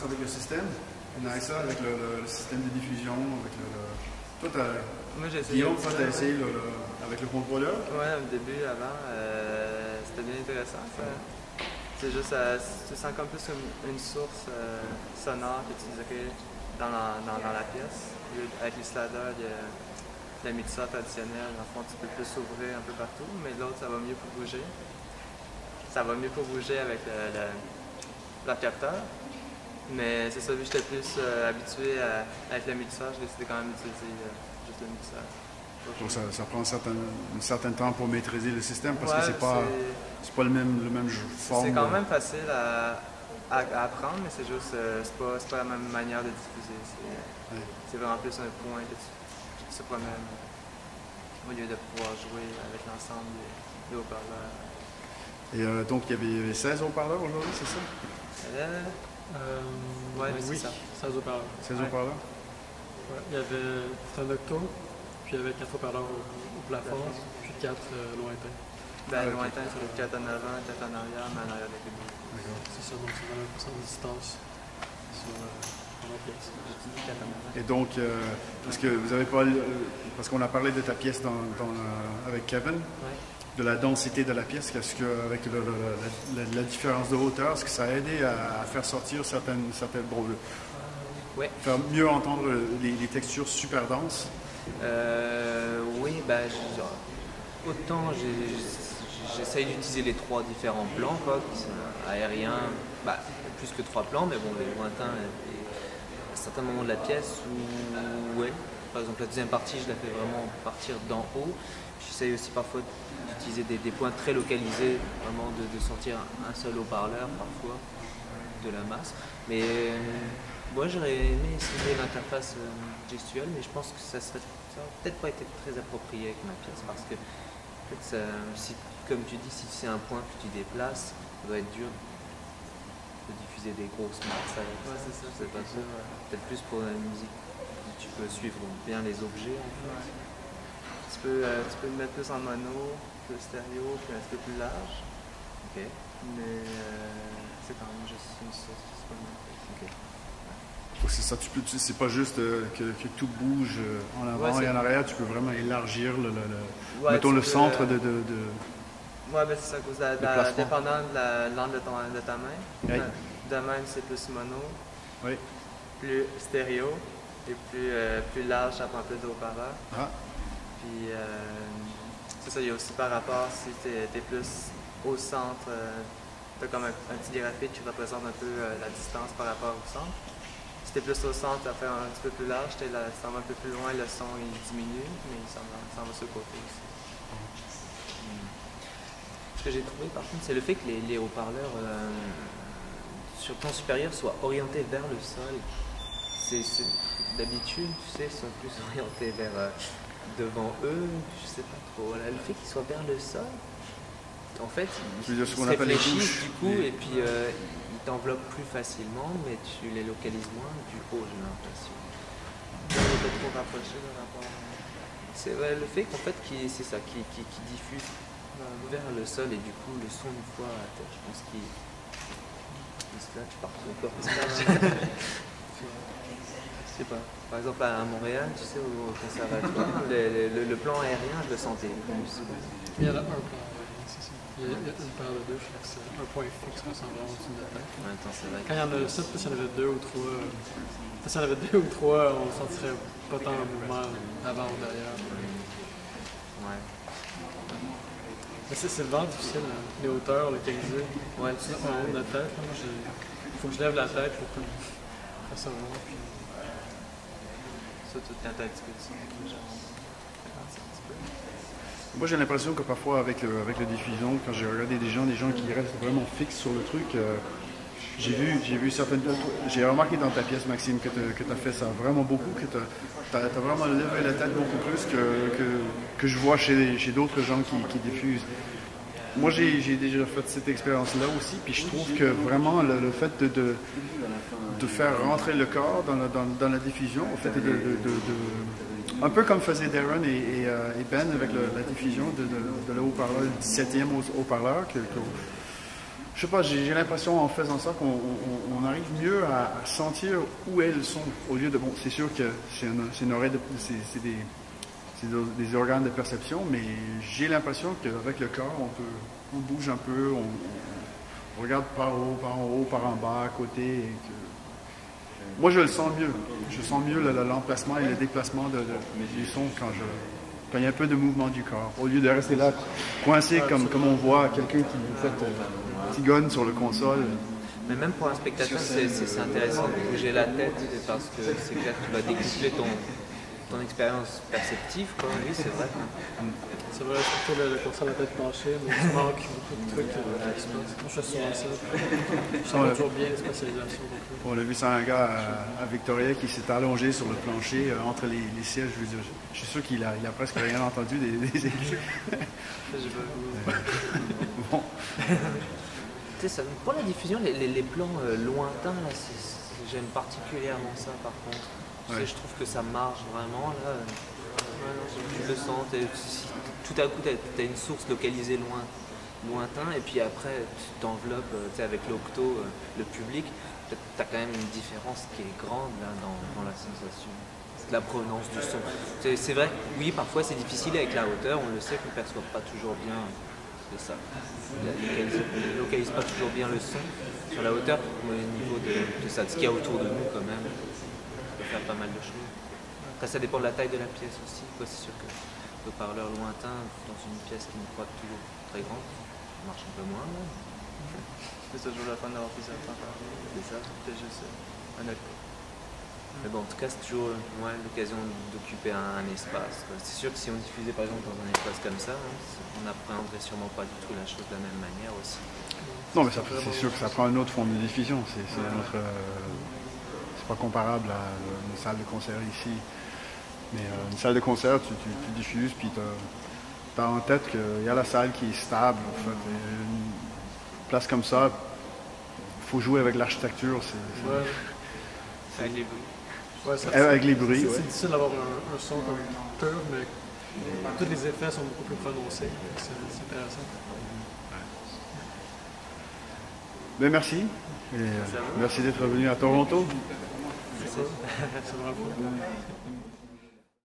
avec le système. On a ça avec le système de diffusion, avec Toi, moi, j'ai essayé. Guillaume, toi, t'as essayé avec le contrôleur? Ouais, au début, avant, c'était bien intéressant. C'est juste, tu sens comme plus une source sonore que tu dirais dans la pièce. Avec les sliders, la mixer traditionnelle, en fond, tu peux plus s'ouvrir un peu partout, mais l'autre, ça va mieux pour bouger. Ça va mieux pour bouger avec le capteur. Mais c'est ça, vu que j'étais plus habitué avec le mixeur, j'ai décidé quand même d'utiliser juste le mixeur. Donc ça prend un certain temps pour maîtriser le système parce que c'est pas le même forme. C'est quand même facile à apprendre, mais c'est juste c'est pas la même manière de diffuser. C'est vraiment plus un point que tu se promènes au lieu de pouvoir jouer avec l'ensemble des haut-parleurs. Et donc il y avait 16 haut-parleurs aujourd'hui, c'est ça? Oui, c'est ça. 16 haut-parleurs. 16 haut-parleurs? Ouais, il y avait un octo, puis il y avait 4 haut-parleurs au plafond, puis 4 lointains. Lointain, c'est le 4 en avant, 4 en arrière, mais en arrière avec les deux. D'accord. C'est ça, donc c'est 20% de distance sur la pièce. Et donc, parce que vous avez parlé, parce qu'on a parlé de ta pièce avec Kevin, de la densité de la pièce, est-ce qu'avec la différence de hauteur, est-ce que ça a aidé à faire sortir certaines faire mieux entendre les textures super denses? Oui, autant j'essaye d'utiliser les 3 différents plans, quoi, qui sont aériens, plus que 3 plans, mais bon, les lointains, et à certains moments de la pièce où, par exemple, la deuxième partie, je la fais vraiment partir d'en haut. J'essaye aussi parfois d'utiliser des points très localisés, vraiment de sortir un seul haut-parleur parfois de la masse. Mais moi j'aurais aimé essayer l'interface gestuelle, mais je pense que ça n'a peut-être pas été très approprié avec ma pièce parce que en fait, comme tu dis, si c'est un point que tu déplaces, ça doit être dur de diffuser des grosses masses avec ça. C'est ça, c'est pas ça. Peut-être plus pour la musique, tu peux suivre bien les objets. En fait. Tu peux le mettre plus en mono, plus stéréo, puis un petit peu plus large. Ok. Mais c'est quand même juste une source disponible. Ok. C'est ça, c'est pas juste que tout bouge en avant et en arrière, tu peux vraiment élargir mettons le centre de Oui, c'est ça, à cause dépendant de l'angle de ta main. Oui. De même, c'est plus mono, oui. plus stéréo, et plus large, ça prend plus de haut-parleurs. Ah. Puis, c'est ça, il y a aussi par rapport, si tu es plus au centre, tu as comme un petit graphique qui représente un peu la distance par rapport au centre. Si tu es plus au centre, tu vas faire un petit peu plus large, si tu s'en vas un peu plus loin, le son il diminue, mais il s'en va sur le côté aussi. Ce que j'ai trouvé par contre, c'est le fait que les haut-parleurs sur le plan supérieur soient orientés vers le sol. D'habitude, tu sais, ils sont plus orientés vers devant eux, je sais pas trop. Voilà, le fait qu'ils soient vers le sol, en fait, ils se réfléchissent du coup et puis ils t'enveloppent plus facilement, mais tu les localises moins du haut, j'ai l'impression. Peut-être trop rapproché par rapport. C'est le fait qu'en fait, c'est ça, qui diffuse vers le sol et du coup le son une fois à la tête, je pense qu'il se lâche partout encore. Je sais pas. Par exemple à Montréal, tu sais, au conservatoire, le plan aérien, je le sentais plus. Il y en a un plan aérien, c'est ça. Il y a une paire de deux, je crois que c'est un point fixe qui ressemble vraiment au-dessus de la tête. En même temps, c'est vrai. Quand il y en a 7, plus il y en avait 2 ou 3. S'il y en avait 2 ou 3, on sentirait pas tant le mouvement avant ou derrière. Ouais. Mais c'est vraiment difficile, les hauteurs localisées. Ouais, c'est ça. En haut de la tête, il faut que je lève la tête pour faire ça vraiment. Puis... Ça, tout est un petit peu de son. Moi, j'ai l'impression que parfois, avec la diffusion, quand j'ai regardé des gens qui restent vraiment fixes sur le truc, j'ai vu certaines... J'ai remarqué dans ta pièce, Maxime, que tu as fait ça vraiment beaucoup, que tu as vraiment levé la tête beaucoup plus que je vois chez d'autres gens qui diffusent. Moi, j'ai déjà fait cette expérience-là aussi, puis je trouve que vraiment le fait de faire rentrer le corps dans la diffusion, au fait un peu comme faisaient Darren et Ben avec la diffusion de le haut-parleur, le 17e haut-parleur, je sais pas, j'ai l'impression en faisant ça qu'on arrive mieux à sentir où est le son, au lieu de, bon, c'est sûr que c'est une oreille, c'est des organes de perception, mais j'ai l'impression qu'avec le corps, on bouge un peu, on regarde par en haut, par en bas, à côté. Moi, je le sens mieux. Je sens mieux l'emplacement et le déplacement du son quand il y a un peu de mouvement du corps, au lieu de rester là coincé comme on voit quelqu'un qui gonne sur le console. Mais même pour un spectateur, c'est intéressant de bouger la tête parce que c'est clair que tu vas décupler ton expérience perceptive, quoi. Oui, c'est vrai. C'est vrai, surtout le concert de la tête penchée, mais il manque beaucoup de trucs qui se passent. Moi, je fais souvent ça. Je sens toujours bien les spécialisations. On a vu ça, un gars à Victoria qui s'est allongé sur le plancher entre les sièges. Je suis sûr qu'il a presque rien entendu des aigus. Bon. Pour la diffusion, les plans lointains, là, j'aime particulièrement ça par contre. Ouais. Je trouve que ça marche vraiment là. Tu le sens, tout à coup tu as une source localisée lointain et puis après tu t'enveloppes avec l'octo, le public, tu as quand même une différence qui est grande là, dans la sensation. La provenance du son. C'est vrai, oui, parfois c'est difficile avec la hauteur, on le sait qu'on ne perçoit pas toujours bien. C'est ça. On ne localise pas toujours bien le son sur la hauteur, mais au niveau de ça, de ce qu'il y a autour de nous quand même, on peut faire pas mal de choses. Après ça dépend de la taille de la pièce aussi. C'est sûr que le parleur lointain dans une pièce qui n'est pas toujours très grande, ça marche un peu moins. C'est toujours la fin d'avoir pris ça. C'est ça. C'est juste honnête. Mais bon, en tout cas, c'est toujours l'occasion d'occuper un espace. C'est sûr que si on diffusait par exemple dans un espace comme ça, on n'appréhenderait sûrement pas du tout la chose de la même manière aussi. Non, mais c'est sûr que ça prend une autre forme de diffusion. C'est pas comparable à une salle de concert ici. Mais une salle de concert, tu diffuses, puis tu as en tête qu'il y a la salle qui est stable. En fait. Une place comme ça, il faut jouer avec l'architecture. Avec les bruits. Ouais, avec les bruits. C'est difficile d'avoir un son comme pur, mais tous les effets sont beaucoup plus prononcés. C'est intéressant. Ben, merci. Merci d'être venu à Toronto. C'est vraiment cool.